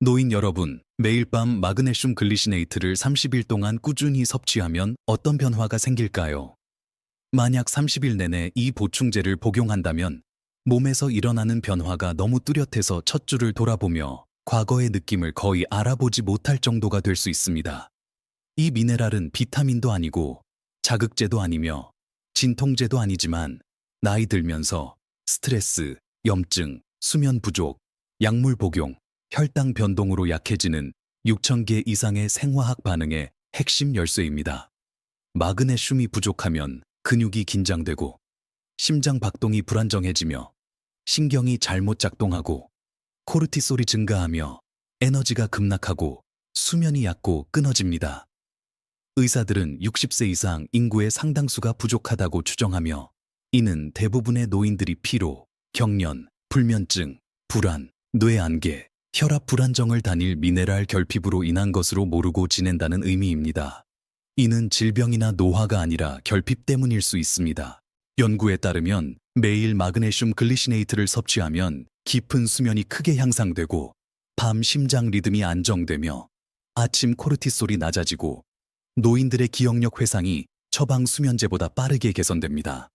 노인 여러분, 매일 밤 마그네슘 글리시네이트를 30일 동안 꾸준히 섭취하면 어떤 변화가 생길까요? 만약 30일 내내 이 보충제를 복용한다면 몸에서 일어나는 변화가 너무 뚜렷해서 첫 줄을 돌아보며 과거의 느낌을 거의 알아보지 못할 정도가 될 수 있습니다. 이 미네랄은 비타민도 아니고 자극제도 아니며 진통제도 아니지만 나이 들면서 스트레스, 염증, 수면 부족, 약물 복용, 혈당 변동으로 약해지는 6,000개 이상의 생화학 반응의 핵심 열쇠입니다. 마그네슘이 부족하면 근육이 긴장되고 심장 박동이 불안정해지며 신경이 잘못 작동하고 코르티솔이 증가하며 에너지가 급락하고 수면이 얕고 끊어집니다. 의사들은 60세 이상 인구의 상당수가 부족하다고 추정하며 이는 대부분의 노인들이 피로, 경련, 불면증, 불안, 뇌안개, 혈압 불안정을 다닐 미네랄 결핍으로 인한 것으로 모르고 지낸다는 의미입니다. 이는 질병이나 노화가 아니라 결핍 때문일 수 있습니다. 연구에 따르면 매일 마그네슘 글리시네이트를 섭취하면 깊은 수면이 크게 향상되고 밤 심장 리듬이 안정되며 아침 코르티솔이 낮아지고 노인들의 기억력 회상이 처방 수면제보다 빠르게 개선됩니다.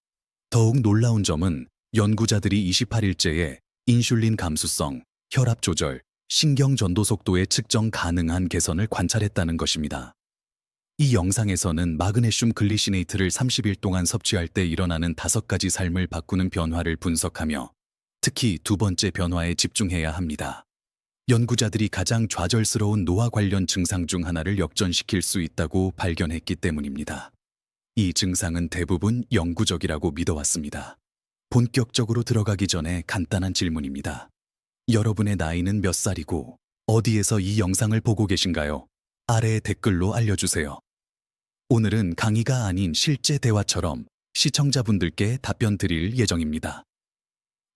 더욱 놀라운 점은 연구자들이 28일째에 인슐린 감수성, 혈압 조절, 신경 전도 속도의 측정 가능한 개선을 관찰했다는 것입니다. 이 영상에서는 마그네슘 글리시네이트를 30일 동안 섭취할 때 일어나는 5가지 삶을 바꾸는 변화를 분석하며 특히 두 번째 변화에 집중해야 합니다. 연구자들이 가장 좌절스러운 노화 관련 증상 중 하나를 역전시킬 수 있다고 발견했기 때문입니다. 이 증상은 대부분 영구적이라고 믿어왔습니다. 본격적으로 들어가기 전에 간단한 질문입니다. 여러분의 나이는 몇 살이고 어디에서 이 영상을 보고 계신가요? 아래의 댓글로 알려주세요. 오늘은 강의가 아닌 실제 대화처럼 시청자분들께 답변 드릴 예정입니다.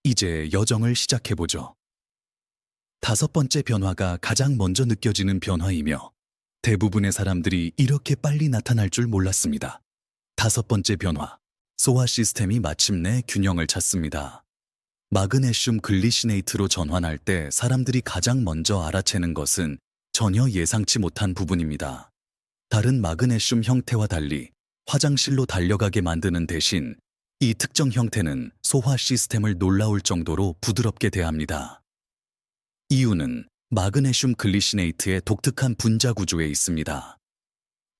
이제 여정을 시작해보죠. 5번째 변화가 가장 먼저 느껴지는 변화이며 대부분의 사람들이 이렇게 빨리 나타날 줄 몰랐습니다. 5번째 변화, 소화 시스템이 마침내 균형을 찾습니다. 마그네슘 글리시네이트로 전환할 때 사람들이 가장 먼저 알아채는 것은 전혀 예상치 못한 부분입니다. 다른 마그네슘 형태와 달리 화장실로 달려가게 만드는 대신 이 특정 형태는 소화 시스템을 놀라울 정도로 부드럽게 대합니다. 이유는 마그네슘 글리시네이트의 독특한 분자 구조에 있습니다.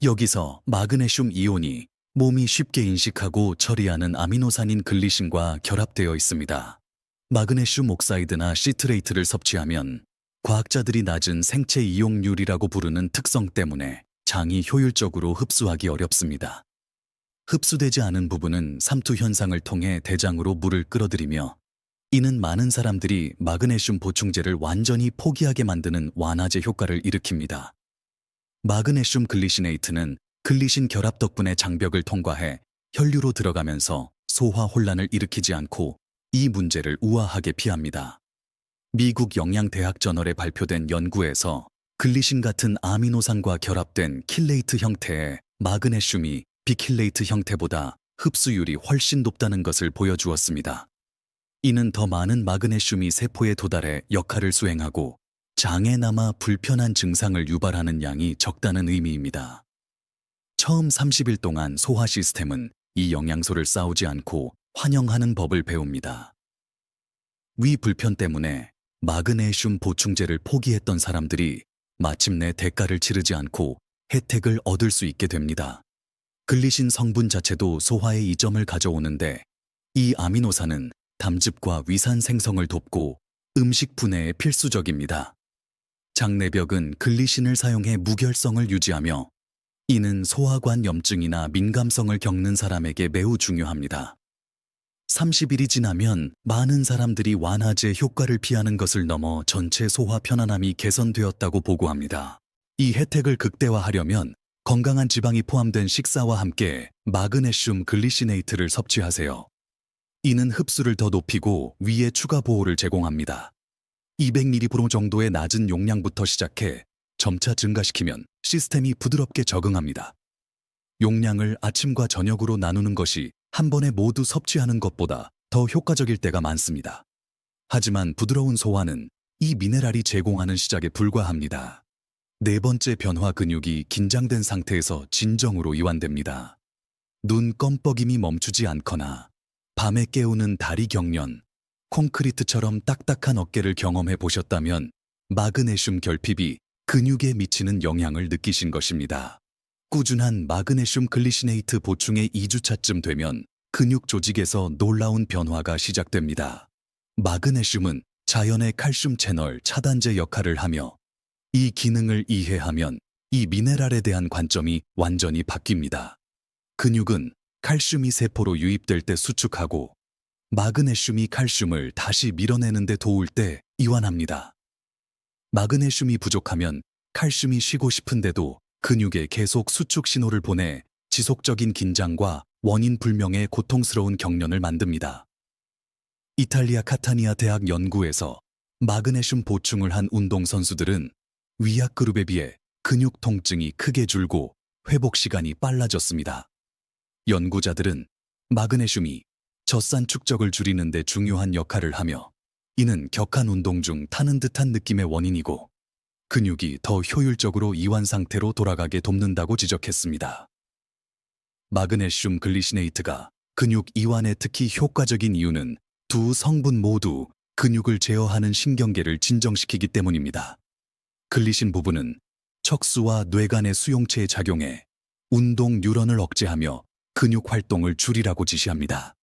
여기서 마그네슘 이온이 몸이 쉽게 인식하고 처리하는 아미노산인 글리신과 결합되어 있습니다. 마그네슘 옥사이드나 시트레이트를 섭취하면 과학자들이 낮은 생체 이용률이라고 부르는 특성 때문에 장이 효율적으로 흡수하기 어렵습니다. 흡수되지 않은 부분은 삼투 현상을 통해 대장으로 물을 끌어들이며 이는 많은 사람들이 마그네슘 보충제를 완전히 포기하게 만드는 완화제 효과를 일으킵니다. 마그네슘 글리시네이트는 글리신 결합 덕분에 장벽을 통과해 혈류로 들어가면서 소화 혼란을 일으키지 않고 이 문제를 우아하게 피합니다. 미국 영양대학 저널에 발표된 연구에서 글리신 같은 아미노산과 결합된 킬레이트 형태의 마그네슘이 비킬레이트 형태보다 흡수율이 훨씬 높다는 것을 보여주었습니다. 이는 더 많은 마그네슘이 세포에 도달해 역할을 수행하고 장에 남아 불편한 증상을 유발하는 양이 적다는 의미입니다. 처음 30일 동안 소화 시스템은 이 영양소를 싸우지 않고 환영하는 법을 배웁니다. 위 불편 때문에 마그네슘 보충제를 포기했던 사람들이 마침내 대가를 치르지 않고 혜택을 얻을 수 있게 됩니다. 글리신 성분 자체도 소화에 이점을 가져오는데 이 아미노산은 담즙과 위산 생성을 돕고 음식 분해에 필수적입니다. 장내벽은 글리신을 사용해 무결성을 유지하며 이는 소화관 염증이나 민감성을 겪는 사람에게 매우 중요합니다. 30일이 지나면 많은 사람들이 완화제 효과를 피하는 것을 넘어 전체 소화 편안함이 개선되었다고 보고합니다. 이 혜택을 극대화하려면 건강한 지방이 포함된 식사와 함께 마그네슘 글리시네이트를 섭취하세요. 이는 흡수를 더 높이고 위에 추가 보호를 제공합니다. 200mg 정도의 낮은 용량부터 시작해 점차 증가시키면 시스템이 부드럽게 적응합니다. 용량을 아침과 저녁으로 나누는 것이 한 번에 모두 섭취하는 것보다 더 효과적일 때가 많습니다. 하지만 부드러운 소화는 이 미네랄이 제공하는 시작에 불과합니다. 네 번째 변화 근육이 긴장된 상태에서 진정으로 이완됩니다. 눈 껌뻑임이 멈추지 않거나 밤에 깨우는 다리 경련, 콘크리트처럼 딱딱한 어깨를 경험해 보셨다면 마그네슘 결핍이 근육에 미치는 영향을 느끼신 것입니다. 꾸준한 마그네슘 글리시네이트 보충의 2주차쯤 되면 근육 조직에서 놀라운 변화가 시작됩니다. 마그네슘은 자연의 칼슘 채널 차단제 역할을 하며 이 기능을 이해하면 이 미네랄에 대한 관점이 완전히 바뀝니다. 근육은 칼슘이 세포로 유입될 때 수축하고 마그네슘이 칼슘을 다시 밀어내는 데 도울 때 이완합니다. 마그네슘이 부족하면 칼슘이 쉬고 싶은데도 근육에 계속 수축 신호를 보내 지속적인 긴장과 원인 불명의 고통스러운 경련을 만듭니다. 이탈리아 카타니아 대학 연구에서 마그네슘 보충을 한 운동선수들은 위약 그룹에 비해 근육 통증이 크게 줄고 회복 시간이 빨라졌습니다. 연구자들은 마그네슘이 젖산 축적을 줄이는 데 중요한 역할을 하며 이는 격한 운동 중 타는 듯한 느낌의 원인이고 근육이 더 효율적으로 이완 상태로 돌아가게 돕는다고 지적했습니다. 마그네슘 글리시네이트가 근육 이완에 특히 효과적인 이유는 두 성분 모두 근육을 제어하는 신경계를 진정시키기 때문입니다. 글리신 부분은 척수와 뇌간의 수용체에 작용해 운동 뉴런을 억제하며 근육 활동을 줄이라고 지시합니다.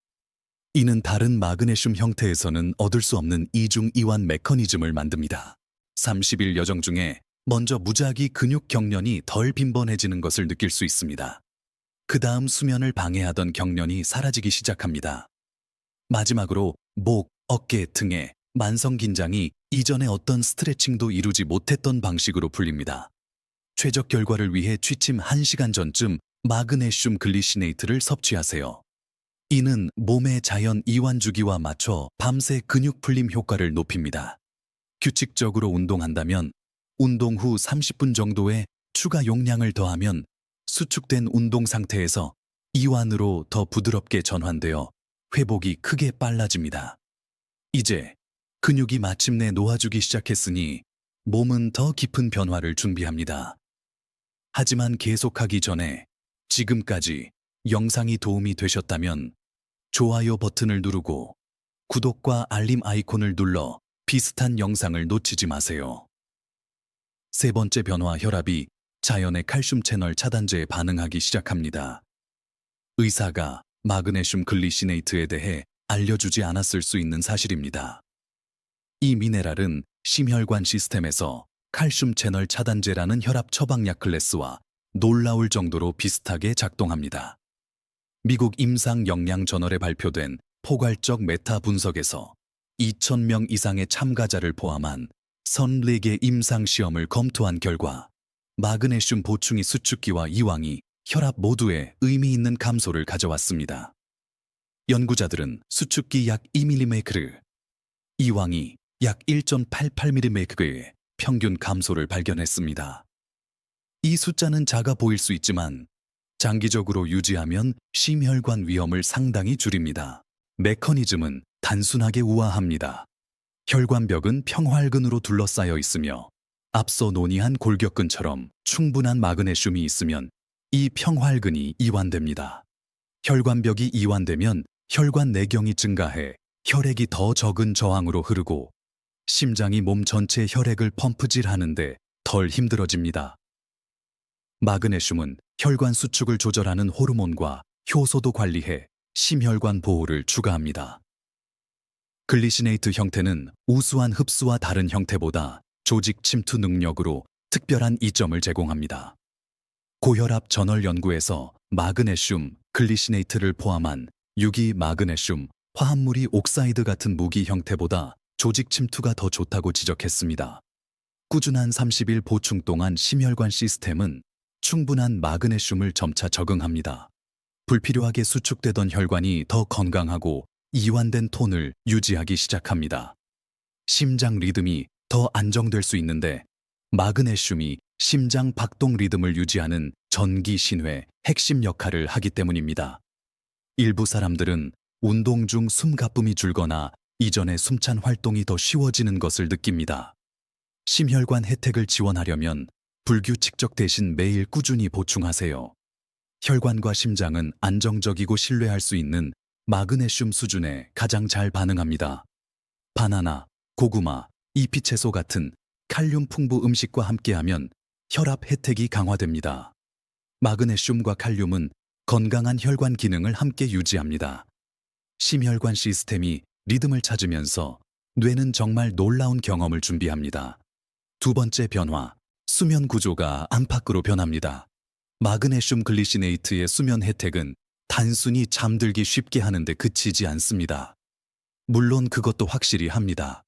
이는 다른 마그네슘 형태에서는 얻을 수 없는 이중 이완 메커니즘을 만듭니다. 30일 여정 중에 먼저 무작위 근육 경련이 덜 빈번해지는 것을 느낄 수 있습니다. 그 다음 수면을 방해하던 경련이 사라지기 시작합니다. 마지막으로 목, 어깨 등의 만성 긴장이 이전에 어떤 스트레칭도 이루지 못했던 방식으로 풀립니다. 최적 결과를 위해 취침 1시간 전쯤 마그네슘 글리시네이트를 섭취하세요. 이는 몸의 자연 이완 주기와 맞춰 밤새 근육 풀림 효과를 높입니다. 규칙적으로 운동한다면 운동 후 30분 정도의 추가 용량을 더하면 수축된 운동 상태에서 이완으로 더 부드럽게 전환되어 회복이 크게 빨라집니다. 이제 근육이 마침내 놓아주기 시작했으니 몸은 더 깊은 변화를 준비합니다. 하지만 계속하기 전에 지금까지 영상이 도움이 되셨다면 좋아요 버튼을 누르고 구독과 알림 아이콘을 눌러 비슷한 영상을 놓치지 마세요. 세 번째 변화 혈압이 자연의 칼슘 채널 차단제에 반응하기 시작합니다. 의사가 마그네슘 글리시네이트에 대해 알려주지 않았을 수 있는 사실입니다. 이 미네랄은 심혈관 시스템에서 칼슘 채널 차단제라는 혈압 처방약 클래스와 놀라울 정도로 비슷하게 작동합니다. 미국 임상 영양 저널에 발표된 포괄적 메타 분석에서 2,000명 이상의 참가자를 포함한 14개 임상 시험을 검토한 결과 마그네슘 보충이 수축기와 이완이 혈압 모두에 의미 있는 감소를 가져왔습니다. 연구자들은 수축기 약 2mm, 이완이 약 1.88mm의 평균 감소를 발견했습니다. 이 숫자는 작아 보일 수 있지만 장기적으로 유지하면 심혈관 위험을 상당히 줄입니다. 메커니즘은 단순하게 우아합니다. 혈관벽은 평활근으로 둘러싸여 있으며 앞서 논의한 골격근처럼 충분한 마그네슘이 있으면 이 평활근이 이완됩니다. 혈관벽이 이완되면 혈관 내경이 증가해 혈액이 더 적은 저항으로 흐르고 심장이 몸 전체 혈액을 펌프질하는데 덜 힘들어집니다. 마그네슘은 혈관 수축을 조절하는 호르몬과 효소도 관리해 심혈관 보호를 추가합니다. 글리시네이트 형태는 우수한 흡수와 다른 형태보다 조직 침투 능력으로 특별한 이점을 제공합니다. 고혈압 저널 연구에서 마그네슘 글리시네이트를 포함한 유기 마그네슘 화합물이 옥사이드 같은 무기 형태보다 조직 침투가 더 좋다고 지적했습니다. 꾸준한 30일 보충 동안 심혈관 시스템은 충분한 마그네슘을 점차 적응합니다. 불필요하게 수축되던 혈관이 더 건강하고 이완된 톤을 유지하기 시작합니다. 심장 리듬이 더 안정될 수 있는데 마그네슘이 심장 박동 리듬을 유지하는 전기 신호의 핵심 역할을 하기 때문입니다. 일부 사람들은 운동 중 숨가쁨이 줄거나 이전에 숨찬 활동이 더 쉬워지는 것을 느낍니다. 심혈관 혜택을 지원하려면 불규칙적 대신 매일 꾸준히 보충하세요. 혈관과 심장은 안정적이고 신뢰할 수 있는 마그네슘 수준에 가장 잘 반응합니다. 바나나, 고구마, 잎이채소 같은 칼륨 풍부 음식과 함께하면 혈압 혜택이 강화됩니다. 마그네슘과 칼륨은 건강한 혈관 기능을 함께 유지합니다. 심혈관 시스템이 리듬을 찾으면서 뇌는 정말 놀라운 경험을 준비합니다. 두 번째 변화, 수면 구조가 안팎으로 변합니다. 마그네슘 글리시네이트의 수면 혜택은 단순히 잠들기 쉽게 하는데 그치지 않습니다. 물론 그것도 확실히 합니다.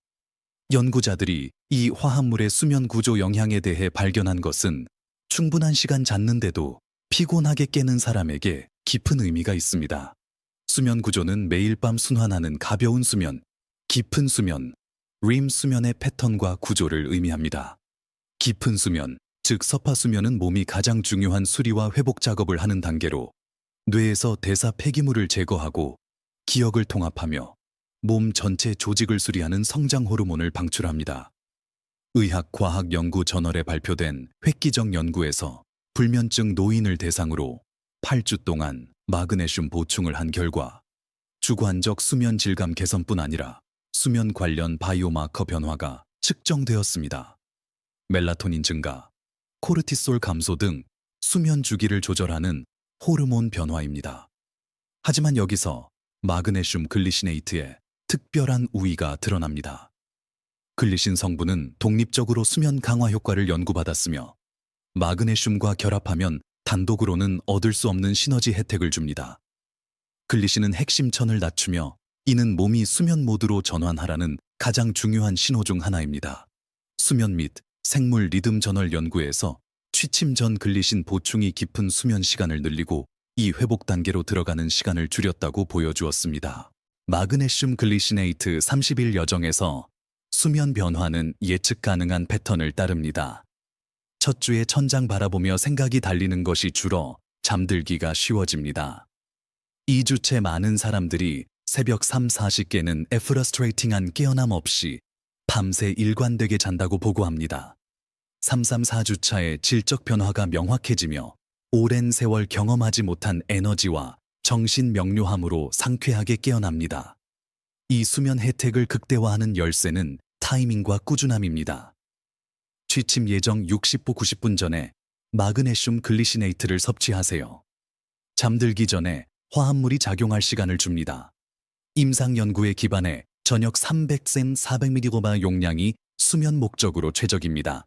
연구자들이 이 화합물의 수면 구조 영향에 대해 발견한 것은 충분한 시간 잤는데도 피곤하게 깨는 사람에게 깊은 의미가 있습니다. 수면 구조는 매일 밤 순환하는 가벼운 수면, 깊은 수면, 림 수면의 패턴과 구조를 의미합니다. 깊은 수면, 즉 서파 수면은 몸이 가장 중요한 수리와 회복 작업을 하는 단계로 뇌에서 대사 폐기물을 제거하고 기억을 통합하며 몸 전체 조직을 수리하는 성장 호르몬을 방출합니다. 의학과학연구 저널에 발표된 획기적 연구에서 불면증 노인을 대상으로 8주 동안 마그네슘 보충을 한 결과 주관적 수면 질감 개선뿐 아니라 수면 관련 바이오마커 변화가 측정되었습니다. 멜라토닌 증가, 코르티솔 감소 등 수면 주기를 조절하는 호르몬 변화입니다. 하지만 여기서 마그네슘 글리시네이트의 특별한 우위가 드러납니다. 글리신 성분은 독립적으로 수면 강화 효과를 연구받았으며 마그네슘과 결합하면 단독으로는 얻을 수 없는 시너지 혜택을 줍니다. 글리신은 핵심 천을 낮추며 이는 몸이 수면 모드로 전환하라는 가장 중요한 신호 중 하나입니다. 수면 및 생물 리듬 저널 연구에서 취침 전 글리신 보충이 깊은 수면 시간을 늘리고 이 회복 단계로 들어가는 시간을 줄였다고 보여주었습니다. 마그네슘 글리시네이트 30일 여정에서 수면 변화는 예측 가능한 패턴을 따릅니다. 첫 주에 천장 바라보며 생각이 달리는 것이 줄어 잠들기가 쉬워집니다. 2주째 많은 사람들이 새벽 3, 40개는 프러스트레이팅한 깨어남 없이 밤새 일관되게 잔다고 보고합니다. 3, 4주차의 질적 변화가 명확해지며 오랜 세월 경험하지 못한 에너지와 정신 명료함으로 상쾌하게 깨어납니다. 이 수면 혜택을 극대화하는 열쇠는 타이밍과 꾸준함입니다. 취침 예정 60분 90분 전에 마그네슘 글리시네이트를 섭취하세요. 잠들기 전에 화합물이 작용할 시간을 줍니다. 임상 연구에 기반해 저녁 300g 400mg 용량이 수면 목적으로 최적입니다.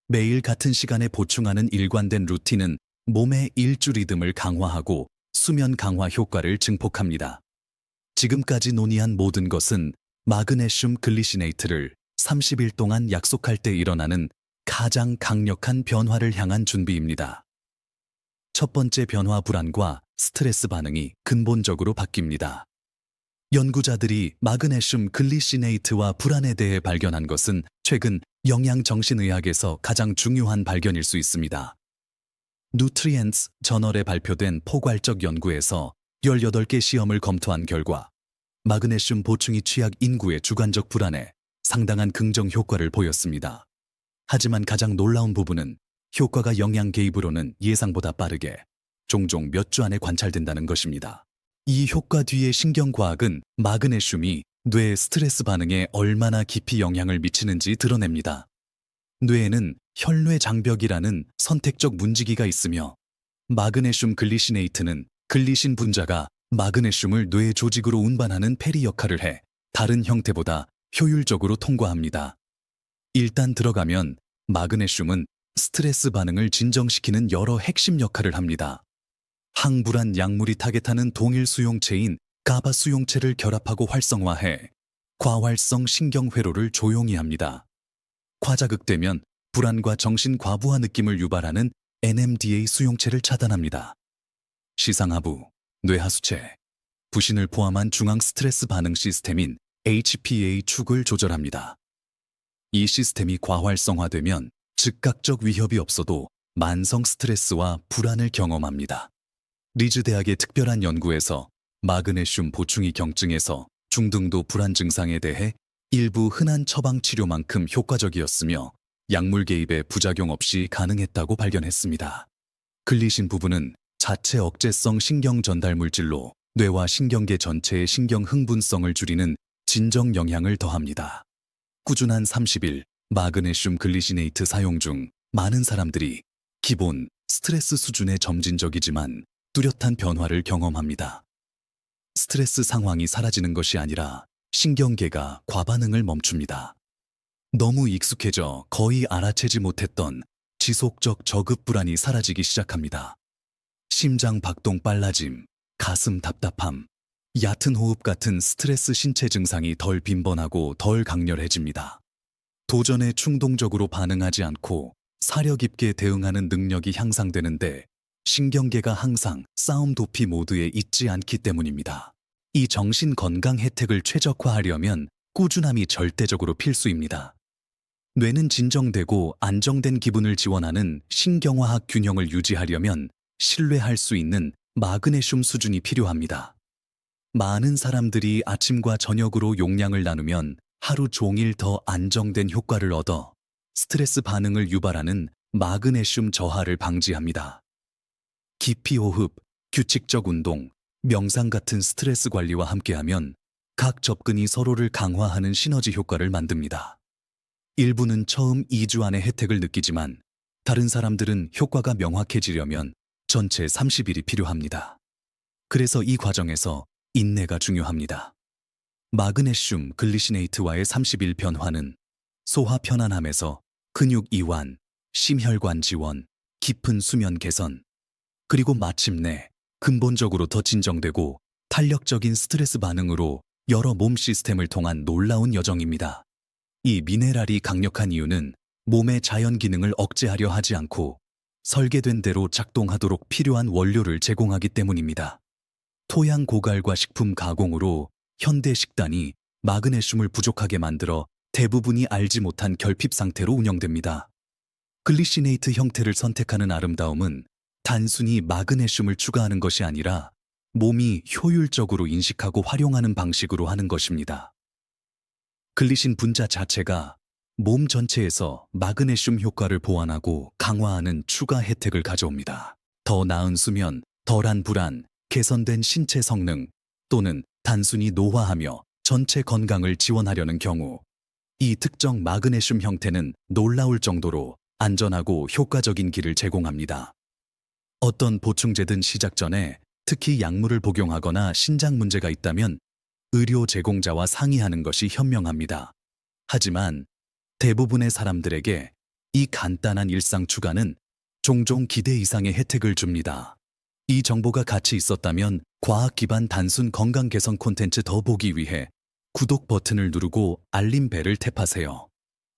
매일 같은 시간에 보충하는 일관된 루틴은 몸의 일주 리듬을 강화하고 수면 강화 효과를 증폭합니다. 지금까지 논의한 모든 것은 마그네슘 글리시네이트를 30일 동안 약속할 때 일어나는 가장 강력한 변화를 향한 준비입니다. 첫 번째 변화, 불안과 스트레스 반응이 근본적으로 바뀝니다. 연구자들이 마그네슘 글리시네이트와 불안에 대해 발견한 것은 최근 영양정신의학에서 가장 중요한 발견일 수 있습니다. 누트리엔츠 저널에 발표된 포괄적 연구에서 18개 시험을 검토한 결과 마그네슘 보충이 취약 인구의 주관적 불안에 상당한 긍정 효과를 보였습니다. 하지만 가장 놀라운 부분은 효과가 영양 개입으로는 예상보다 빠르게 종종 몇 주 안에 관찰된다는 것입니다. 이 효과 뒤의 신경과학은 마그네슘이 뇌 스트레스 반응에 얼마나 깊이 영향을 미치는지 드러냅니다. 뇌에는 혈뇌 장벽이라는 선택적 문지기가 있으며 마그네슘 글리시네이트는 글리신 분자가 마그네슘을 뇌 조직으로 운반하는 페리 역할을 해 다른 형태보다 효율적으로 통과합니다. 일단 들어가면 마그네슘은 스트레스 반응을 진정시키는 여러 핵심 역할을 합니다. 항불안 약물이 타겟하는 동일 수용체인 가바 수용체를 결합하고 활성화해 과활성 신경회로를 조용히 합니다. 과자극되면 불안과 정신 과부하 느낌을 유발하는 NMDA 수용체를 차단합니다. 시상하부, 뇌하수체, 부신을 포함한 중앙 스트레스 반응 시스템인 HPA 축을 조절합니다. 이 시스템이 과활성화되면 즉각적 위협이 없어도 만성 스트레스와 불안을 경험합니다. 리즈 대학의 특별한 연구에서 마그네슘 보충이 경증에서 중등도 불안 증상에 대해 일부 흔한 처방 치료만큼 효과적이었으며 약물 개입의 부작용 없이 가능했다고 발견했습니다. 글리신 부분은 자체 억제성 신경 전달 물질로 뇌와 신경계 전체의 신경 흥분성을 줄이는 진정 영향을 더합니다. 꾸준한 30일 마그네슘 글리시네이트 사용 중 많은 사람들이 기본 스트레스 수준의 점진적이지만 뚜렷한 변화를 경험합니다. 스트레스 상황이 사라지는 것이 아니라 신경계가 과반응을 멈춥니다. 너무 익숙해져 거의 알아채지 못했던 지속적 저급 불안이 사라지기 시작합니다. 심장 박동 빨라짐, 가슴 답답함, 얕은 호흡 같은 스트레스 신체 증상이 덜 빈번하고 덜 강렬해집니다. 도전에 충동적으로 반응하지 않고 사력 있게 대응하는 능력이 향상되는데 신경계가 항상 싸움 도피 모드에 있지 않기 때문입니다. 이 정신 건강 혜택을 최적화하려면 꾸준함이 절대적으로 필수입니다. 뇌는 진정되고 안정된 기분을 지원하는 신경화학 균형을 유지하려면 신뢰할 수 있는 마그네슘 수준이 필요합니다. 많은 사람들이 아침과 저녁으로 용량을 나누면 하루 종일 더 안정된 효과를 얻어 스트레스 반응을 유발하는 마그네슘 저하를 방지합니다. 깊이 호흡, 규칙적 운동, 명상 같은 스트레스 관리와 함께하면 각 접근이 서로를 강화하는 시너지 효과를 만듭니다. 일부는 처음 2주 안에 혜택을 느끼지만 다른 사람들은 효과가 명확해지려면 전체 30일이 필요합니다. 그래서 이 과정에서 인내가 중요합니다. 마그네슘 글리시네이트와의 30일 변화는 소화 편안함에서 근육 이완, 심혈관 지원, 깊은 수면 개선, 그리고 마침내 근본적으로 더 진정되고 탄력적인 스트레스 반응으로 여러 몸 시스템을 통한 놀라운 여정입니다. 이 미네랄이 강력한 이유는 몸의 자연 기능을 억제하려 하지 않고 설계된 대로 작동하도록 필요한 원료를 제공하기 때문입니다. 토양 고갈과 식품 가공으로 현대 식단이 마그네슘을 부족하게 만들어 대부분이 알지 못한 결핍 상태로 운영됩니다. 글리시네이트 형태를 선택하는 아름다움은 단순히 마그네슘을 추가하는 것이 아니라 몸이 효율적으로 인식하고 활용하는 방식으로 하는 것입니다. 글리신 분자 자체가 몸 전체에서 마그네슘 효과를 보완하고 강화하는 추가 혜택을 가져옵니다. 더 나은 수면, 덜한 불안, 개선된 신체 성능 또는 단순히 노화하며 전체 건강을 지원하려는 경우 이 특정 마그네슘 형태는 놀라울 정도로 안전하고 효과적인 길을 제공합니다. 어떤 보충제든 시작 전에 특히 약물을 복용하거나 신장 문제가 있다면 의료 제공자와 상의하는 것이 현명합니다. 하지만 대부분의 사람들에게 이 간단한 일상 추가는 종종 기대 이상의 혜택을 줍니다. 이 정보가 가치 있었다면 과학 기반 단순 건강 개선 콘텐츠 더 보기 위해 구독 버튼을 누르고 알림 벨을 탭하세요.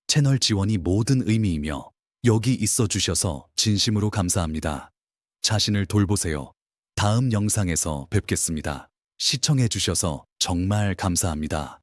채널 지원이 모든 의미이며 여기 있어 주셔서 진심으로 감사합니다. 자신을 돌보세요. 다음 영상에서 뵙겠습니다. 시청해 주셔서 정말 감사합니다.